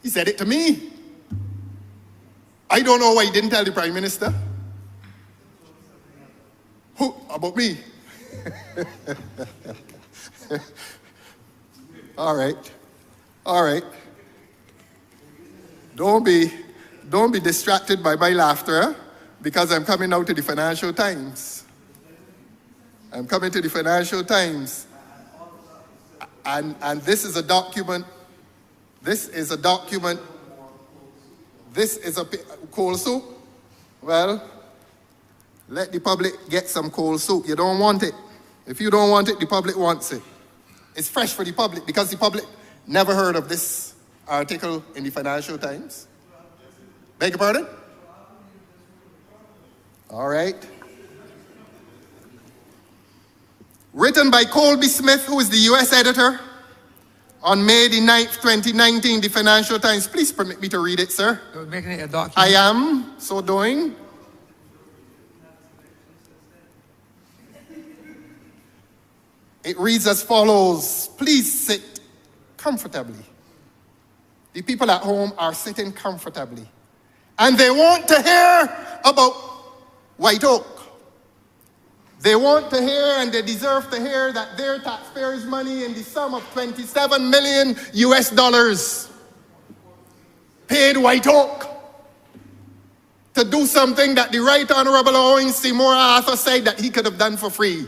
He said it to me. I don't know why he didn't tell the Prime Minister. Who? About me? All right. All right. Don't be distracted by my laughter, because I'm coming now to the Financial Times. I'm coming to the Financial Times. And this is a document. This is a document. This is a coal soup. Well, let the public get some coal soup. You don't want it. If you don't want it, the public wants it. It's fresh for the public because the public never heard of this article in the Financial Times. Beg your pardon? All right. Written by Colby Smith, who is the U.S. editor, on May the 9th, 2019, the Financial Times. Please permit me to read it, sir. You're making it a document. I am so doing. It reads as follows. Please sit comfortably. The people at home are sitting comfortably. And they want to hear about White Oak. They want to hear, and they deserve to hear, that their taxpayers' money in the sum of $27 million US paid White Oak to do something that the Right Honorable Owen Seymour Arthur said that he could have done for free.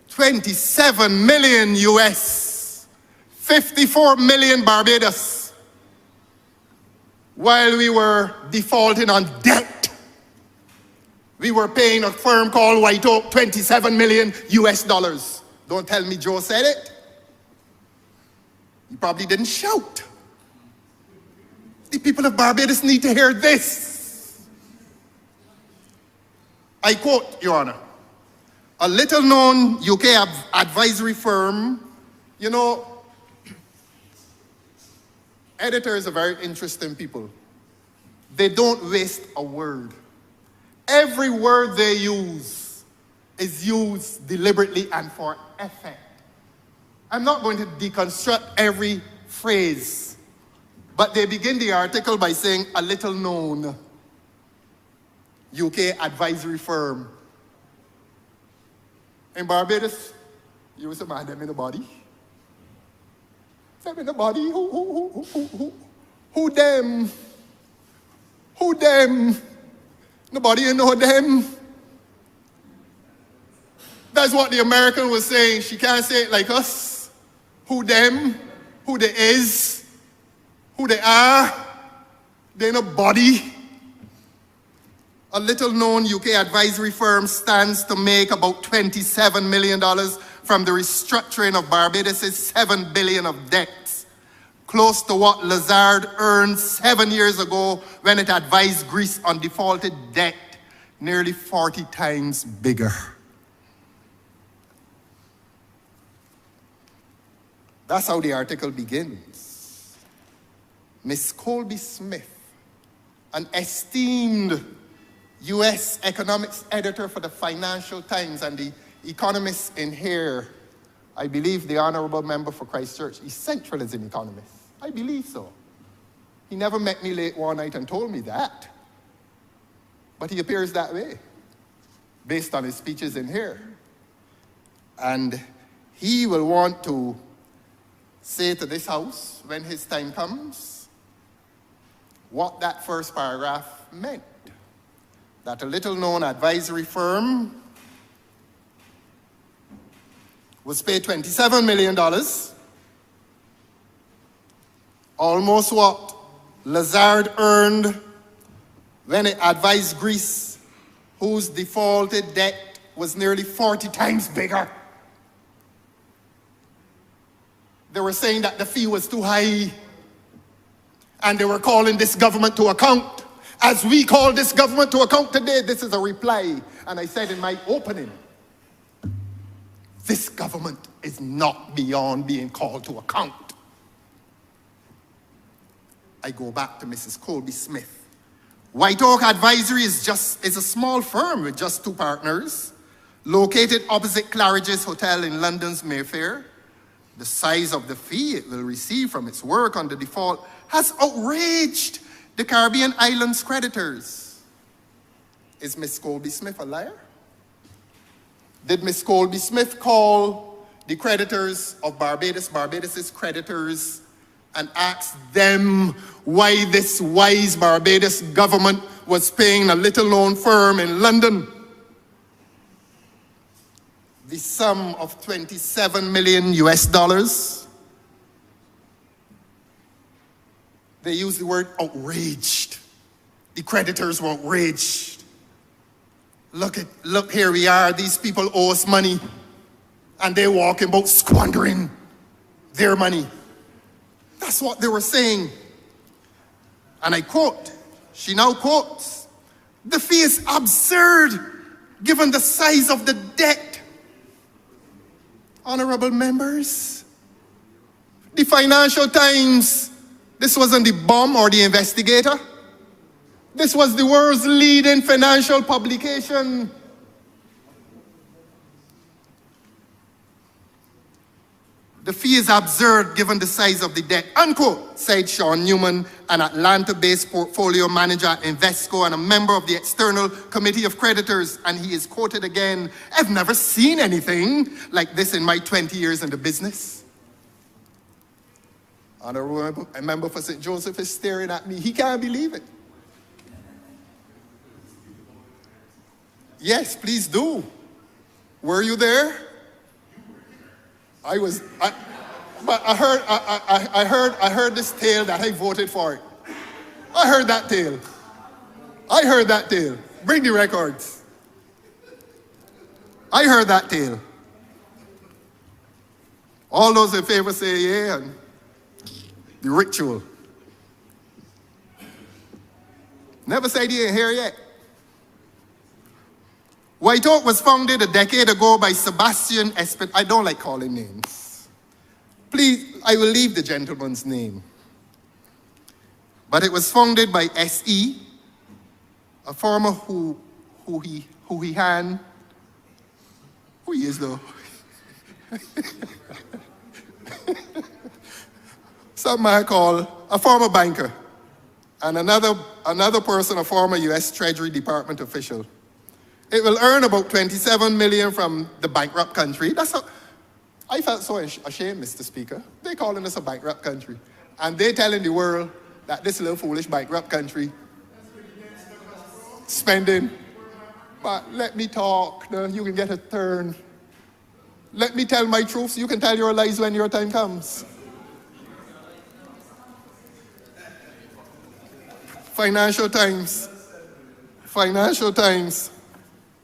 $27 million US, 54 million Barbados. While we were defaulting on debt, we were paying a firm called White Oak $27 million US. Don't tell me Joe said it. He probably didn't shout. The people of Barbados need to hear this. I quote, Your Honor, a little-known UK advisory firm, you know, editors are very interesting people. They don't waste a word. Every word they use is used deliberately and for effect. I'm not going to deconstruct every phrase, but they begin the article by saying a little-known UK advisory firm. In Barbados, you was a man them in the body. Them in the body. Who them? Who them? Nobody you know them. That's what the American was saying. She can't say it like us. Who them? Who they is? Who they are? They nobody. A little-known UK advisory firm stands to make about $27 million from the restructuring of Barbados' $7 billion of debts, close to what Lazard earned 7 years ago when it advised Greece on defaulted debt, nearly 40 times bigger. That's how the article begins. Miss Colby Smith, an esteemed U.S. economics editor for the Financial Times, and the economist in here, I believe the honorable member for Christchurch, is central as an economist. I believe so. He never met me late one night and told me that. But he appears that way, based on his speeches in here. And he will want to say to this house, when his time comes, what that first paragraph meant. That a little-known advisory firm was paid $27 million, almost what Lazard earned when it advised Greece, whose defaulted debt was nearly 40 times bigger. They were saying that the fee was too high, and they were calling this government to account. As we call this government to account today, this is a reply. And I said in my opening, this government is not beyond being called to account. I go back to Mrs. Colby Smith. White Oak Advisory is a small firm with just 2 partners, located opposite Claridge's Hotel in London's Mayfair, the size of the fee it will receive from its work on the default has outraged the Caribbean islands' creditors. Is Miss Colby-Smith a liar? Did Miss Colby-Smith call the creditors of Barbados' creditors, and ask them why this wise Barbados government was paying a little-known firm in London the sum of $27 million US? They use the word outraged. The creditors were outraged. Look, here we are. These people owe us money, and they're walking about squandering their money. That's what they were saying. And I quote, she now quotes, "The fee is absurd given the size of the debt." Honorable members, the Financial Times, this wasn't the bomb or the investigator. This was the world's leading financial publication. The fee is absurd given the size of the debt, unquote, said Sean Newman, an Atlanta-based portfolio manager at Invesco and a member of the External Committee of Creditors. And he is quoted again, "I've never seen anything like this in my 20 years in the business." Honorable member for St. Joseph is staring at me. He can't believe it. Yes, please do. Were you there? But I heard this tale that I voted for it. I heard that tale. Bring the records. I heard that tale. All those in favor say yeah, and the ritual. Never said you ain't here yet. White Oak was founded a decade ago by Sebastian Espin. I don't like calling names. Please, I will leave the gentleman's name. But it was founded by S.E., a farmer who he is though. Some might call a former banker, and another person, a former U.S. Treasury Department official. It will earn about $27 million from the bankrupt country. I felt so ashamed, Mr. Speaker. They're calling us a bankrupt country. And they're telling the world that this little foolish bankrupt country spending. But let me talk. No, you can get a turn. Let me tell my truth so you can tell your lies when your time comes. Financial Times.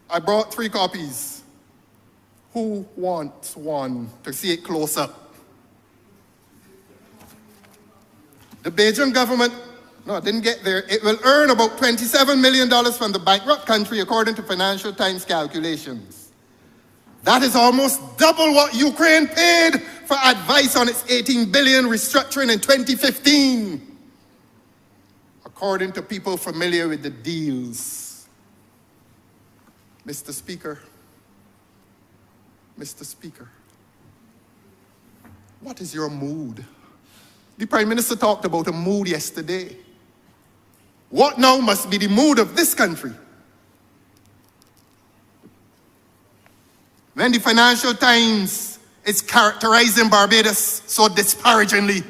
I brought 3 copies. Who wants one to see it close up? The Bajan government, no, it didn't get there. It will earn about $27 million from the bankrupt country according to Financial Times calculations. That is almost double what Ukraine paid for advice on its $18 billion restructuring in 2015, according to people familiar with the deals. Mr. Speaker, what is your mood? The Prime Minister talked about a mood yesterday. What now must be the mood of this country? When the Financial Times is characterizing Barbados so disparagingly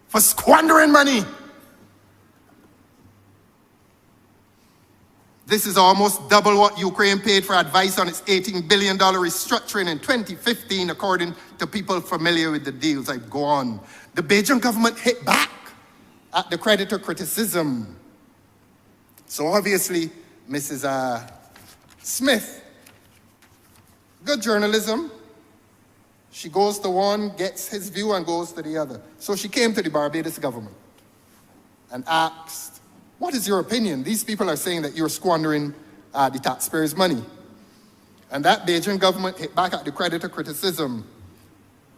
for squandering money. This is almost double what Ukraine paid for advice on its $18 billion restructuring in 2015, according to people familiar with the deals. I go on. The Bajan government hit back at the creditor criticism. So obviously, Mrs. Smith, good journalism. She goes to one, gets his view, and goes to the other. So she came to the Barbados government and asked, what is your opinion? These people are saying that you're squandering the taxpayers' money. And that Bajan government hit back at the creditor criticism.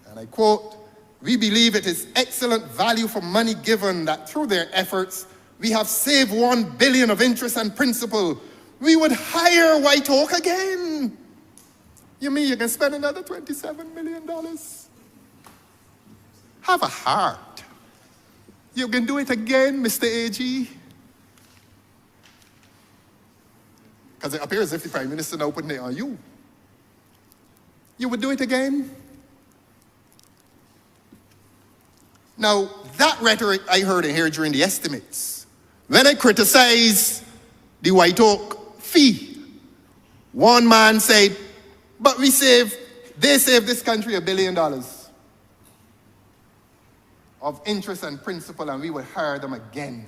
And I quote, "We believe it is excellent value for money given that through their efforts, we have saved $1 billion of interest and principal. We would hire White Oak again." You mean you can spend another $27 million? Have a heart. You can do it again, Mr. AG. Because it appears as if the Prime Minister now putting it on you. You would do it again? Now, that rhetoric I heard in here during the estimates. When I criticized the White Oak fee, one man said, but they saved this country $1 billion of interest and principal, and we would hire them again.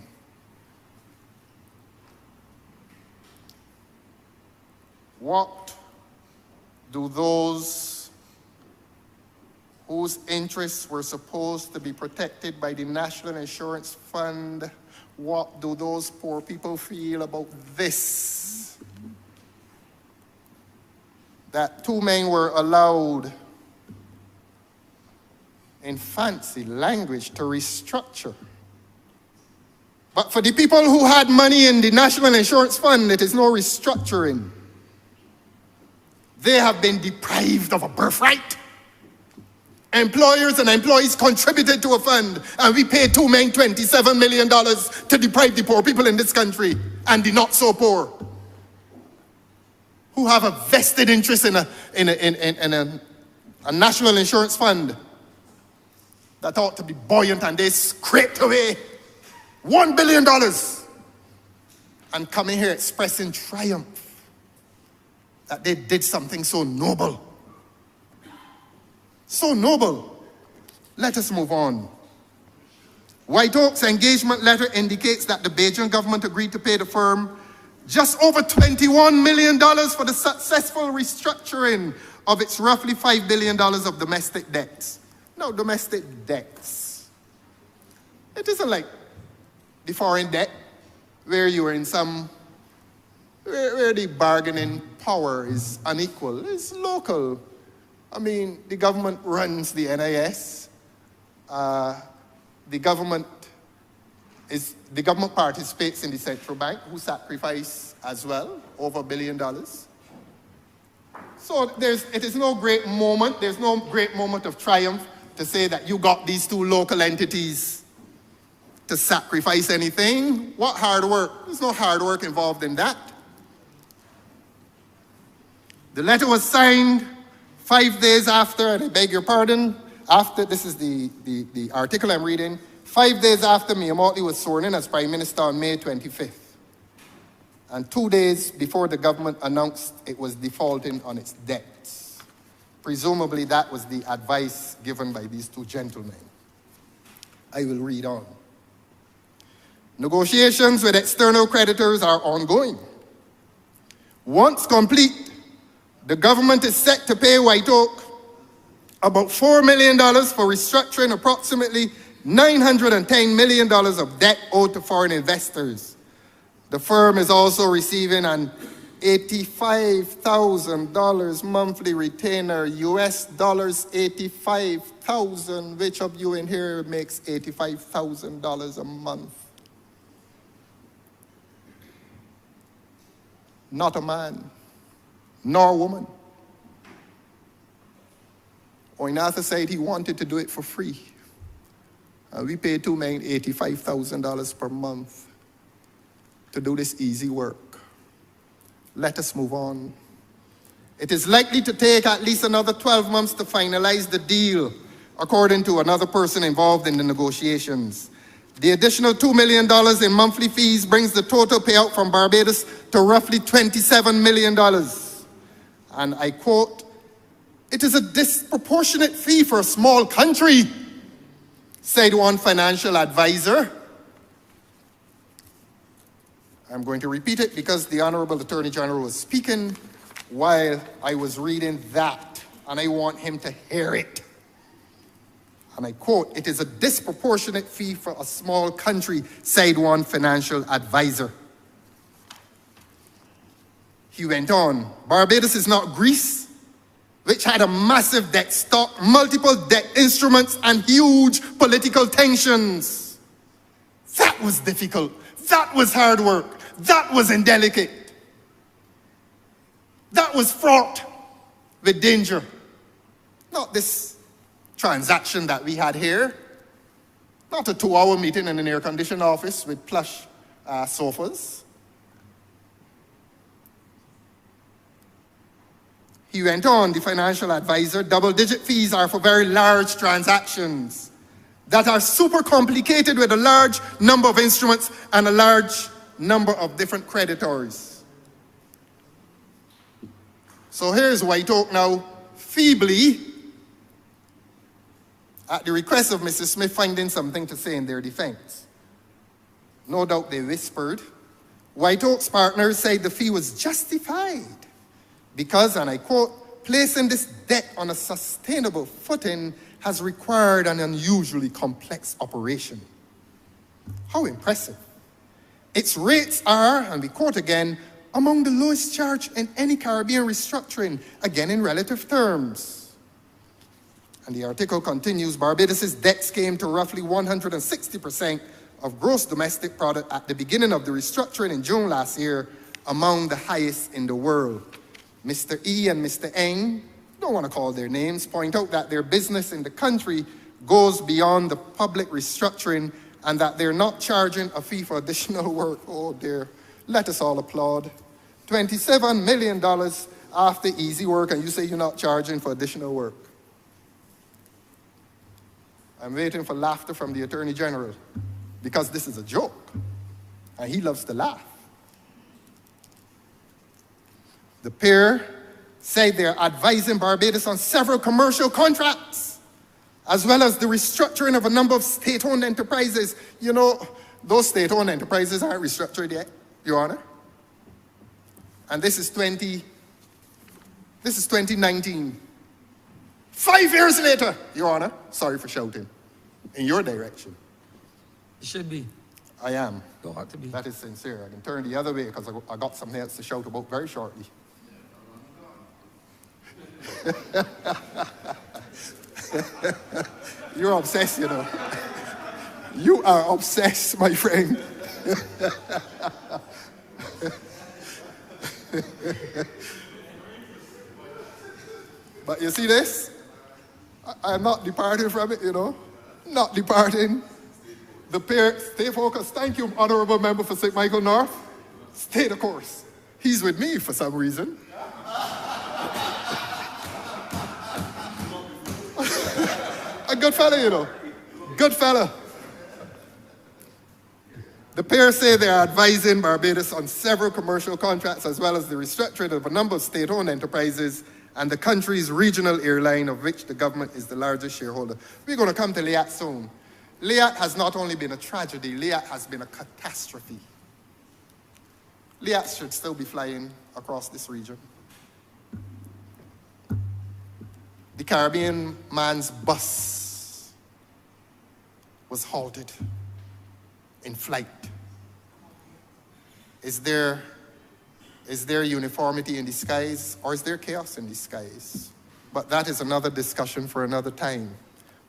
What do those whose interests were supposed to be protected by the National Insurance Fund, what do those poor people feel about this? That two men were allowed, in fancy language, to restructure. But for the people who had money in the National Insurance Fund, it is no restructuring. They have been deprived of a birthright. Employers and employees contributed to a fund, and we paid two men $27 million to deprive the poor people in this country and the not so poor, who have a vested interest in a national insurance fund that ought to be buoyant, and they scraped away $1 billion and coming here expressing triumph that they did something so noble. So noble. Let us move on. White Oak's engagement letter indicates that the Bajan government agreed to pay the firm just over $21 million for the successful restructuring of its roughly $5 billion of domestic debts. Now, domestic debts. It isn't like the foreign debt where you are in where the bargaining power is unequal. It's local. I mean, the government runs the NIS. The government participates in the central bank, who sacrifice as well over $1 billion. So it is no great moment. There's no great moment of triumph to say that you got these two local entities to sacrifice anything. What hard work? There's no hard work involved in that. The letter was signed 5 days after, and I beg your pardon, after, this is the article I'm reading, 5 days after Mia Mottley was sworn in as Prime Minister on May 25th. And 2 days before the government announced it was defaulting on its debts. Presumably that was the advice given by these two gentlemen. I will read on. Negotiations with external creditors are ongoing. Once complete, the government is set to pay White Oak about $4 million for restructuring approximately $910 million of debt owed to foreign investors. The firm is also receiving an $85,000 monthly retainer, US dollars 85,000. Which of you in here makes $85,000 a month? Not a man, nor a woman. Oinatha said he wanted to do it for free. We paid two men $85,000 per month to do this easy work. Let us move on. It is likely to take at least another 12 months to finalize the deal, according to another person involved in the negotiations. The additional $2 million in monthly fees brings the total payout from Barbados to roughly $27 million. And I quote, "It is a disproportionate fee for a small country," said one financial advisor. I'm going to repeat it because the Honorable Attorney General was speaking while I was reading that, and I want him to hear it. And I quote, "It is a disproportionate fee for a small country," said one financial advisor. He went on, "Barbados is not Greece, which had a massive debt stock, multiple debt instruments, and huge political tensions." That was difficult. That was hard work. That was indelicate. That was fraught with danger. Not this transaction that we had here. Not a 2-hour meeting in an air-conditioned office with plush sofas. He went on, the financial advisor, double-digit fees are for very large transactions that are super complicated with a large number of instruments and a large number of different creditors. So here's White Oak now, feebly, at the request of Mrs. Smith, finding something to say in their defense. No doubt they whispered. White Oak's partners said the fee was justified because, and I quote, placing this debt on a sustainable footing has required an unusually complex operation. How impressive. Its rates are, and we quote again, among the lowest charged in any Caribbean restructuring, again in relative terms. And the article continues, Barbados' debts came to roughly 160% of gross domestic product at the beginning of the restructuring in June last year, among the highest in the world. Mr. E and Mr. Eng, don't want to call their names, point out that their business in the country goes beyond the public restructuring and that they're not charging a fee for additional work. Oh dear, let us all applaud. $27 million after easy work, and you say you're not charging for additional work. I'm waiting for laughter from the Attorney General because this is a joke, and he loves to laugh. The pair say they're advising Barbados on several commercial contracts, as well as the restructuring of a number of state-owned enterprises. You know, those state-owned enterprises aren't restructured yet, Your Honor. And this is 2019. 5 years later, Your Honor, sorry for shouting, in your direction. It should be. I am. Don't have to be. That is sincere. I can turn the other way because I got something else to shout about very shortly. You're obsessed, you know. You are obsessed, my friend. But you see this? I'm not departing from it, you know. Not departing. The pair, stay focused. Thank you, Honorable Member for St. Michael North. Stay the course. He's with me for some reason. A good fella, you know. Good fella. The pair say they are advising Barbados on several commercial contracts as well as the restructuring of a number of state-owned enterprises and the country's regional airline, of which the government is the largest shareholder. We're going to come to Liat soon. Liat has not only been a tragedy, Liat has been a catastrophe. Liat should still be flying across this region. The Caribbean man's bus was halted in flight. Is there uniformity in the skies, or is there chaos in the skies? But that is another discussion for another time.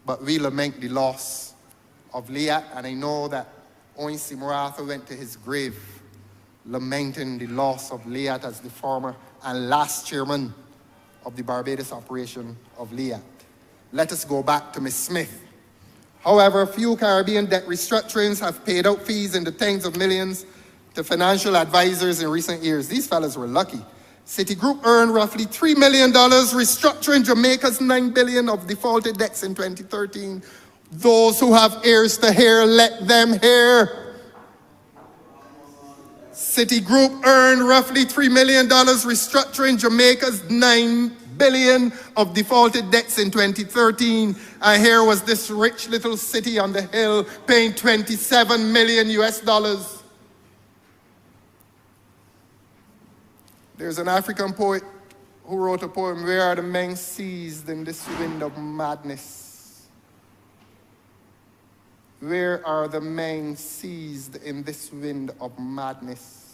But we lament the loss of Liat, and I know that Owen Simuratha went to his grave lamenting the loss of Liat as the former and last chairman of the Barbados operation of Liat. Let us go back to Ms. Smith. However, few Caribbean debt restructurings have paid out fees in the tens of millions to financial advisors in recent years. These fellas were lucky. Citigroup earned roughly $3 million restructuring Jamaica's $9 billion of defaulted debts in 2013. Those who have ears to hear, let them hear. Citigroup earned roughly $3 million restructuring Jamaica's $9 billion of defaulted debts in 2013. And here was this rich little city on the hill paying $27 million US. There's an African poet who wrote a poem, "Where are the men seized in this wind of madness? Where are the men seized in this wind of madness?"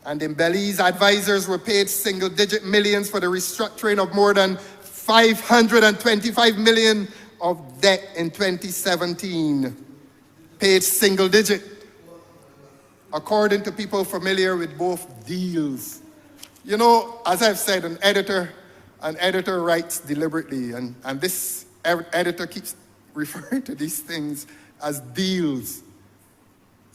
And in Belize, advisors were paid single-digit millions for the restructuring of more than $525 million of debt in 2017. Paid single-digit. According to people familiar with both deals, You know, as I've said, an editor writes deliberately, and this editor keeps referring to these things as deals.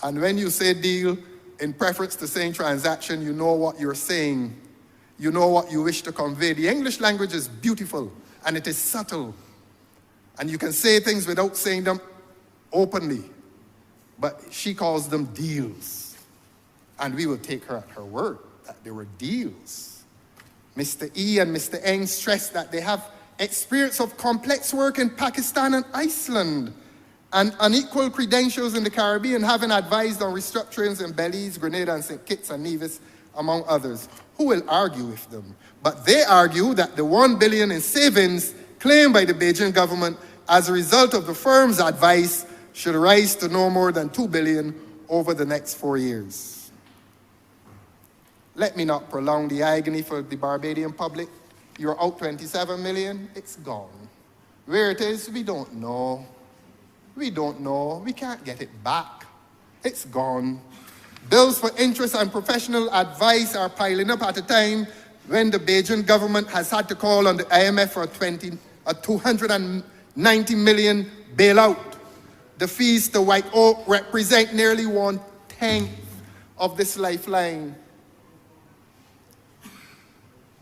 And when you say deal, in preference to saying transaction, you know what you're saying. You know what you wish to convey. The English language is beautiful, and it is subtle. And you can say things without saying them openly. But she calls them deals. And we will take her at her word that they were deals. Mr. E and Mr. Eng stressed that they have experience of complex work in Pakistan and Iceland and unequal credentials in the Caribbean, having advised on restructurings in Belize, Grenada, and St. Kitts and Nevis, among others. Who will argue with them? But they argue that the $1 billion in savings claimed by the Beijing government as a result of the firm's advice should rise to no more than $2 billion over the next 4 years. Let me not prolong the agony for the Barbadian public. You're out 27 million, it's gone. Where it is, we don't know. We don't know. We can't get it back. It's gone. Bills for interest and professional advice are piling up at a time when the Beijing government has had to call on the IMF for a 290 million bailout. The fees to White Oak represent nearly 1/10 of this lifeline.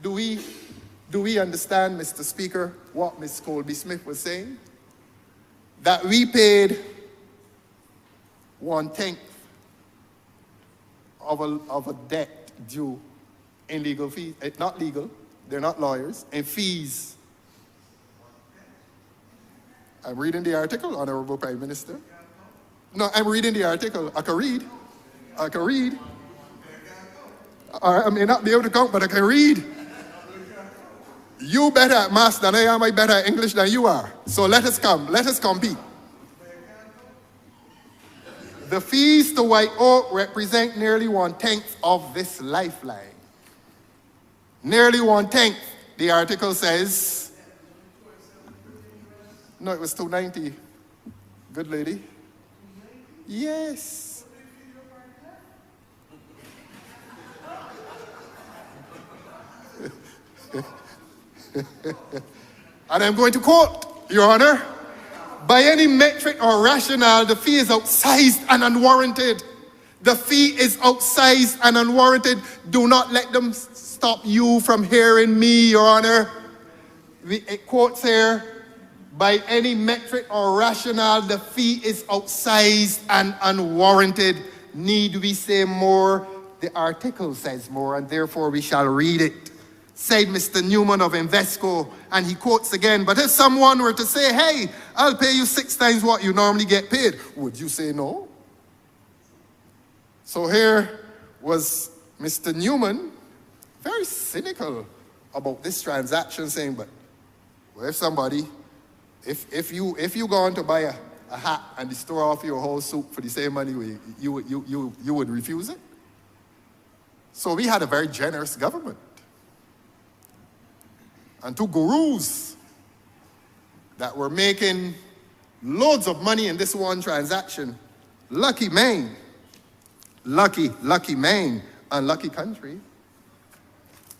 Do we understand, Mr. Speaker, what Ms. Colby-Smith was saying? That we paid 1/10 of a debt due in legal fees. It's not legal, they're not lawyers, in fees. I'm reading the article, Honorable Prime Minister. No, I'm reading the article. I can read. I may not be able to count, but I can read. You better at maths than I am, I better at English than you are. So let us compete. The fees to White Oak represent nearly 1/10 of this lifeline. Nearly 1/10, the article says. No, it was 290. Good lady. Yes. And I'm going to quote, Your Honor, by any metric or rationale, the fee is outsized and unwarranted. The fee is outsized and unwarranted. Do not let them stop you from hearing me, Your Honor. It quotes here, by any metric or rationale, the fee is outsized and unwarranted. Need we say more? The article says more, and therefore we shall read it. Said Mr. Newman of Invesco, and he quotes again, but if someone were to say, hey, I'll pay you 6 times what you normally get paid, would you say no? So here was Mr. Newman, very cynical about this transaction, saying, but well, if somebody, if you go on to buy a hat and they store off your whole suit for the same money, you would refuse it? So we had a very generous government. And 2 gurus that were making loads of money in this one transaction. Lucky Maine. Lucky Maine. Unlucky country.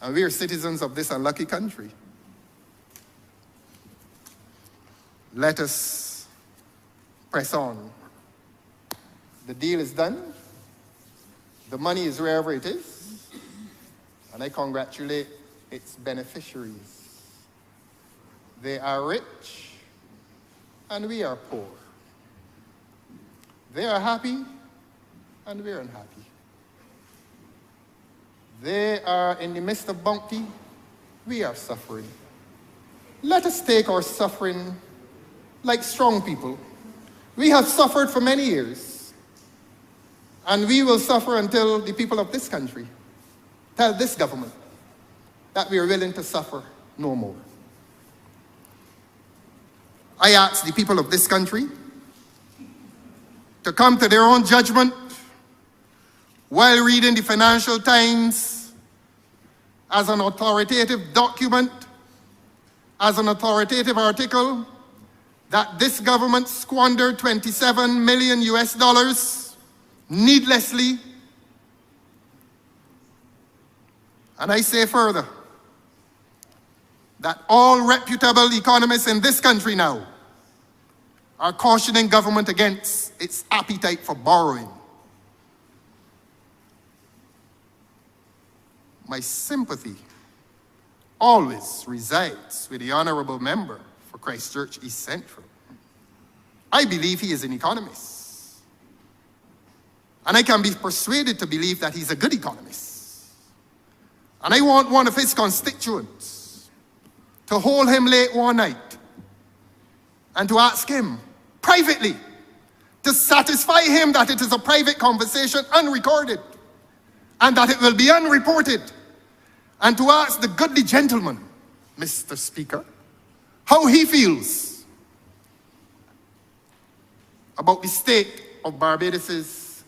And we are citizens of this unlucky country. Let us press on. The deal is done. The money is wherever it is. And I congratulate its beneficiaries. They are rich, and we are poor. They are happy, and we are unhappy. They are in the midst of bounty, we are suffering. Let us take our suffering like strong people. We have suffered for many years, and we will suffer until the people of this country tell this government that we are willing to suffer no more. I ask the people of this country to come to their own judgment while reading the Financial Times as an authoritative document, as an authoritative article, that this government squandered $27 million needlessly. And I say further, that all reputable economists in this country now are cautioning government against its appetite for borrowing. My sympathy always resides with the honorable member for Christchurch East Central. I believe he is an economist. And I can be persuaded to believe that he's a good economist. And I want one of his constituents to hold him late one night and to ask him privately to satisfy him that it is a private conversation, unrecorded, and that it will be unreported, and to ask the goodly gentleman, Mr. Speaker, how he feels about the state of Barbados'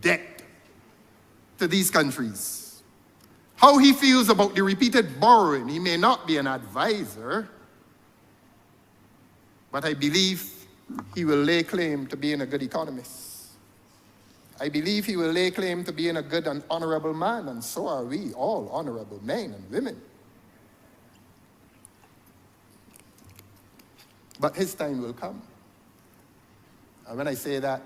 debt to these countries. How he feels about the repeated borrowing. He may not be an advisor, but I believe he will lay claim to being a good economist. I believe he will lay claim to being a good and honorable man, and so are we, all honorable men and women. But his time will come. And when I say that,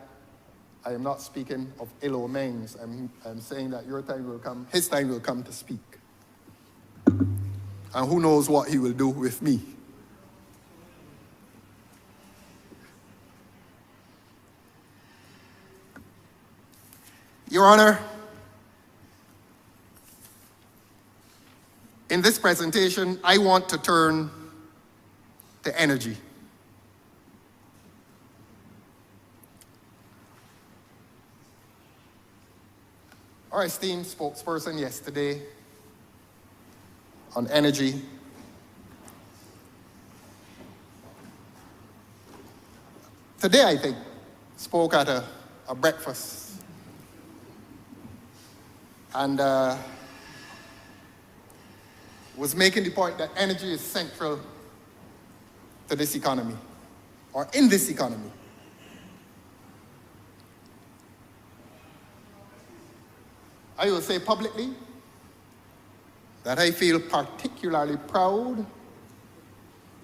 I am not speaking of ill omens. I'm saying that your time will come, his time will come to speak. And who knows what he will do with me. Your Honor, in this presentation, I want to turn to energy. Our esteemed spokesperson yesterday on energy today, I think, spoke at a breakfast and was making the point that energy is central to this economy, or in this economy. I will say publicly that I feel particularly proud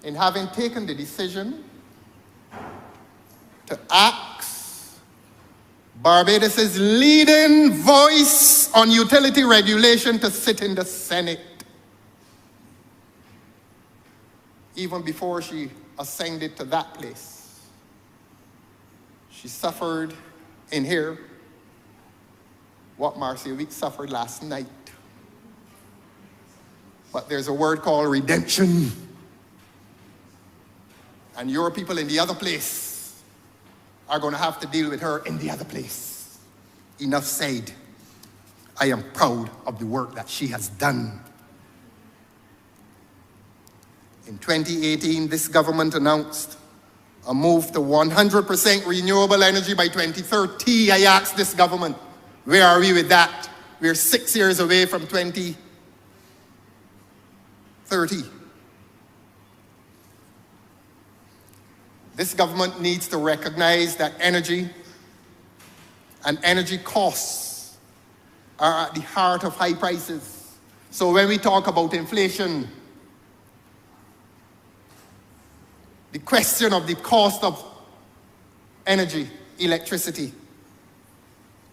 in having taken the decision to ask Barbados' leading voice on utility regulation to sit in the Senate, even before she ascended to that place. She suffered in here what Marcia Week suffered last night. But there's a word called redemption. And your people in the other place are going to have to deal with her in the other place. Enough said. I am proud of the work that she has done. In 2018, this government announced a move to 100% renewable energy by 2030. I asked this government, where are we with that? We're 6 years away from 2030. This government needs to recognize that energy and energy costs are at the heart of high prices. So when we talk about inflation, the question of the cost of energy, electricity,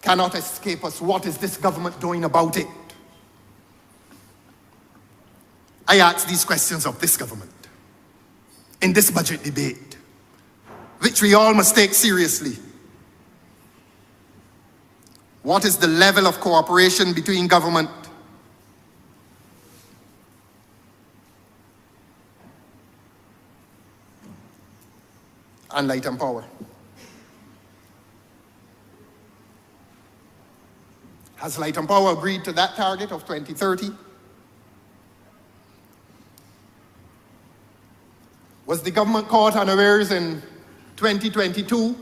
cannot escape us. What is this government doing about it? I ask these questions of this government in this budget debate, which we all must take seriously. What is the level of cooperation between government and Light and Power? Has Light and Power agreed to that target of 2030? Was the government caught unawares in 2022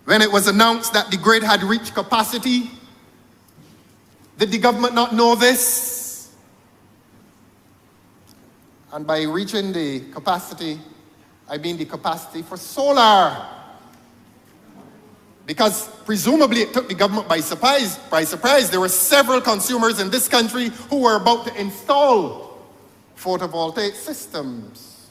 when it was announced that the grid had reached capacity? Did the government not know this? And by reaching the capacity, I mean the capacity for solar. because presumably it took the government by surprise. There were several consumers in this country who were about to install photovoltaic systems.